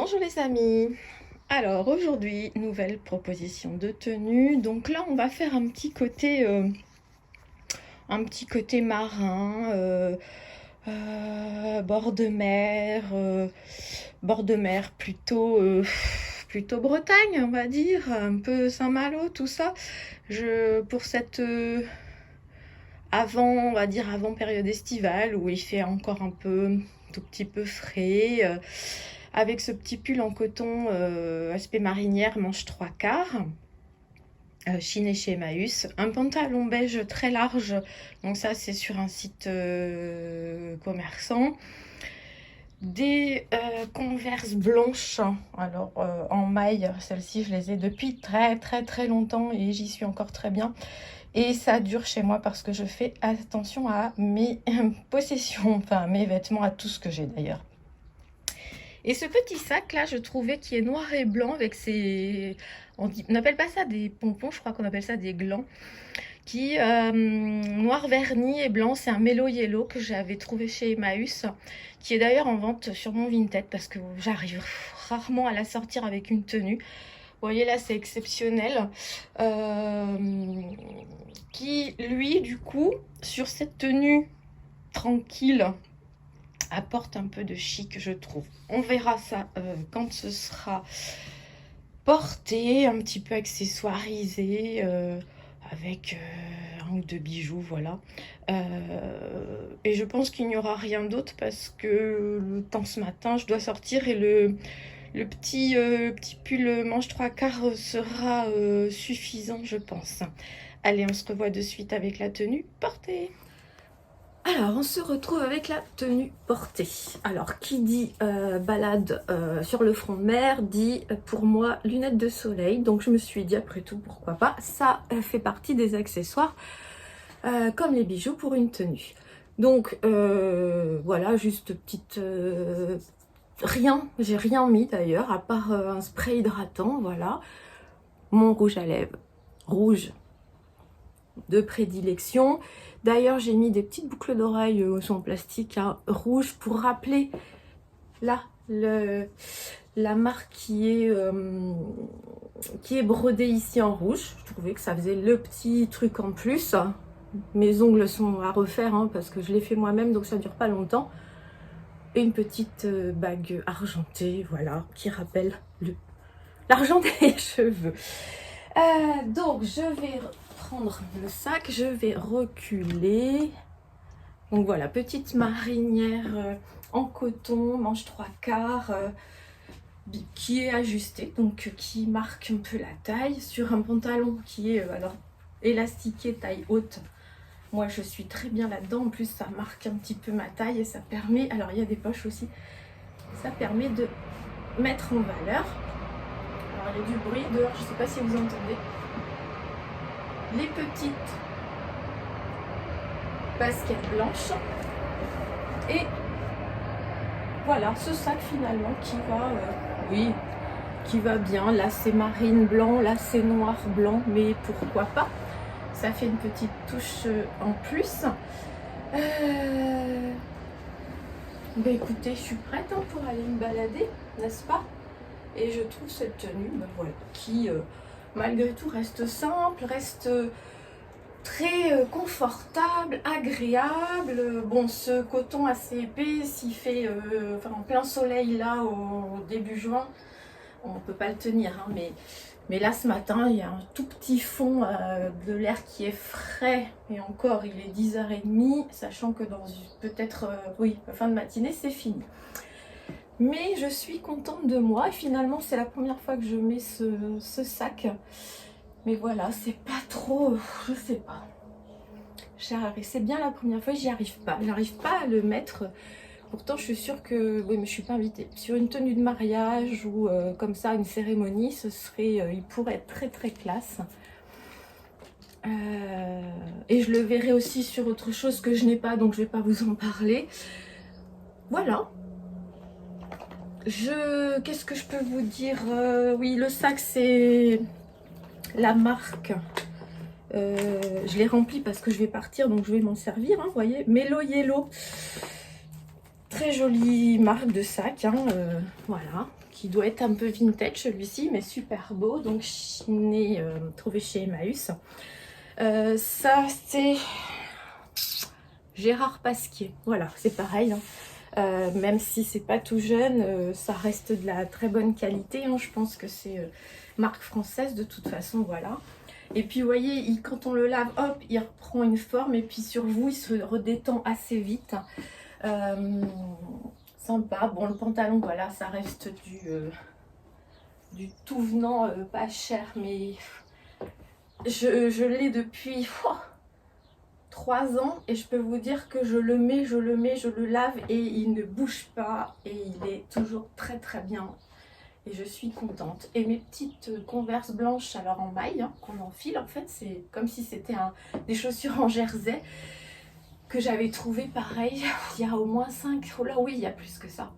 Bonjour les amis. Alors aujourd'hui, nouvelle proposition de tenue. Donc là, on va faire un petit côté marin, bord de mer plutôt Bretagne, on va dire, un peu Saint-Malo, tout ça. Pour cette on va dire avant période estivale où il fait encore tout petit peu frais. Avec ce petit pull en coton aspect marinière, manche 3/4, chiné chez Emmaüs. Un pantalon beige très large, donc ça c'est sur un site commerçant. Des Converse blanches, alors en maille, celles-ci je les ai depuis très très très longtemps et j'y suis encore très bien. Et ça dure chez moi parce que je fais attention à mes possessions, enfin mes vêtements, à tout ce que j'ai d'ailleurs. Et ce petit sac là, je trouvais qui est noir et blanc avec ses... On n'appelle pas ça des pompons, je crois qu'on appelle ça des glands. Qui noir verni et blanc, c'est un Mellow Yellow que j'avais trouvé chez Emmaüs, qui est d'ailleurs en vente sur mon Vinted parce que j'arrive rarement à la sortir avec une tenue. Vous voyez là, c'est exceptionnel. Qui lui, du coup, sur cette tenue tranquille, apporte un peu de chic, je trouve. On verra ça quand ce sera porté, un petit peu accessoirisé, avec un ou deux bijoux, voilà. Et je pense qu'il n'y aura rien d'autre parce que le temps ce matin, je dois sortir et le petit pull manche 3/4 sera suffisant, je pense. Allez, on se revoit de suite avec la tenue portée. Alors, on se retrouve avec la tenue portée. Alors, qui dit balade sur le front de mer, dit pour moi lunettes de soleil. Donc, je me suis dit, après tout, pourquoi pas. Ça fait partie des accessoires, comme les bijoux pour une tenue. Donc, voilà, juste petite... rien, j'ai rien mis d'ailleurs, à part un spray hydratant, voilà. Mon rouge à lèvres, rouge de prédilection. D'ailleurs, j'ai mis des petites boucles d'oreilles en plastique rouge pour rappeler là la marque qui est brodée ici en rouge. Je trouvais que ça faisait le petit truc en plus. Mes ongles sont à refaire parce que je les fais moi-même, donc ça dure pas longtemps. Et une petite bague argentée, voilà, qui rappelle l'argent des cheveux. Donc, je vais prendre le sac, je vais reculer. Donc voilà, petite marinière en coton, manche 3/4, qui est ajustée, donc qui marque un peu la taille, sur un pantalon qui est alors élastiqué, taille haute. Moi, je suis très bien là-dedans. En plus, ça marque un petit peu ma taille et ça permet... Alors, il y a des poches aussi. Ça permet de mettre en valeur. Alors, il y a du bruit dehors, je ne sais pas si vous entendez. Les petites baskets blanches. Et voilà, ce sac finalement qui va bien. Là, c'est marine blanc, là, c'est noir blanc, mais pourquoi pas? Ça fait une petite touche en plus. Ben écoutez, je suis prête pour aller me balader, n'est-ce pas? Et je trouve cette tenue, voilà, qui malgré tout reste simple, reste très confortable, agréable. Bon, ce coton assez épais, s'il fait en plein soleil là au début juin, on peut pas le tenir, mais là ce matin il y a un tout petit fond de l'air qui est frais, et encore il est 10h30, sachant que dans peut-être fin de matinée c'est fini. Mais je suis contente de moi et finalement c'est la première fois que je mets ce sac. Mais voilà, c'est pas trop, je sais pas. C'est bien la première fois, j'arrive pas à le mettre. Pourtant, je suis sûre que... Oui, mais je suis pas invitée. Sur une tenue de mariage ou comme ça, une cérémonie, il pourrait être très très classe. Et je le verrai aussi sur autre chose que je n'ai pas, donc je vais pas vous en parler. Voilà. Qu'est-ce que je peux vous dire? Oui, le sac, c'est la marque. Je l'ai rempli parce que je vais partir, donc je vais m'en servir. Vous voyez, Mellow Yellow. Très jolie marque de sac, voilà. qui doit être un peu vintage celui-ci, mais super beau. Donc je l'ai trouvé chez Emmaüs. Ça c'est Gérard Pasquier. Voilà, c'est pareil. Hein. Même si c'est pas tout jeune, ça reste de la très bonne qualité. Hein. Je pense que c'est marque française de toute façon, voilà. Et puis vous voyez, quand on le lave, hop, il reprend une forme et puis sur vous, il se redétend assez vite. Sympa. Bon, le pantalon, voilà, ça reste du tout venant, pas cher, mais je l'ai depuis 3 ans et je peux vous dire que je le mets, je le lave et il ne bouge pas et il est toujours très très bien. Et je suis contente. Et mes petites Converse blanches, alors en maille, hein, qu'on enfile, en fait, c'est comme si c'était des chaussures en jersey que j'avais trouvé pareil il y a au moins 5, oh là oui, il y a plus que ça.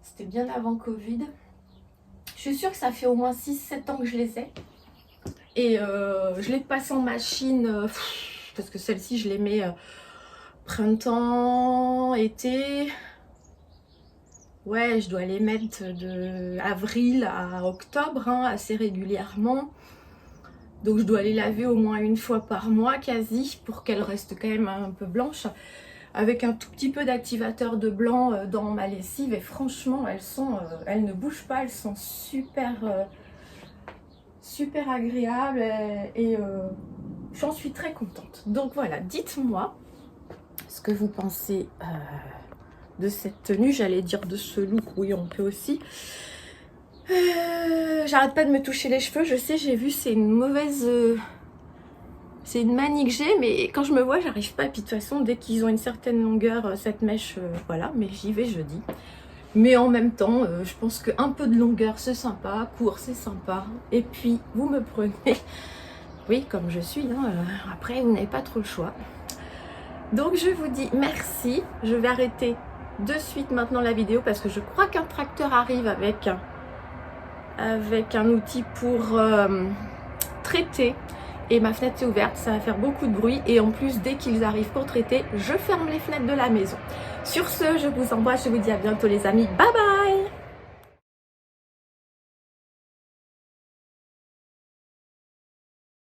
C'était bien avant Covid. Je suis sûre que ça fait au moins 6-7 ans que je les ai. Et je les passe en machine, parce que celle-ci, je les mets printemps, été... Ouais, je dois les mettre de avril à octobre, hein, assez régulièrement. Donc je dois les laver au moins une fois par mois quasi, pour qu'elles restent quand même un peu blanches. Avec un tout petit peu d'activateur de blanc dans ma lessive. Et franchement, elles ne bougent pas, elles sont super, super agréables. Et j'en suis très contente. Donc voilà, dites-moi ce que vous pensez... de cette tenue, j'allais dire de ce look, oui on peut aussi. J'arrête pas de me toucher les cheveux, je sais, j'ai vu, c'est une mauvaise... c'est une manie que j'ai, mais quand je me vois, j'arrive pas. Et puis de toute façon, dès qu'ils ont une certaine longueur, cette mèche, voilà, mais j'y vais jeudi. Mais en même temps, je pense qu'un peu de longueur, c'est sympa, court, c'est sympa. Et puis, vous me prenez, oui, comme je suis, hein, après, vous n'avez pas trop le choix. Donc, je vous dis merci, je vais arrêter de suite maintenant la vidéo parce que je crois qu'un tracteur arrive avec un outil pour traiter et ma fenêtre est ouverte, ça va faire beaucoup de bruit et en plus dès qu'ils arrivent pour traiter, je ferme les fenêtres de la maison. Sur ce, je vous embrasse, je vous dis à bientôt les amis, bye bye.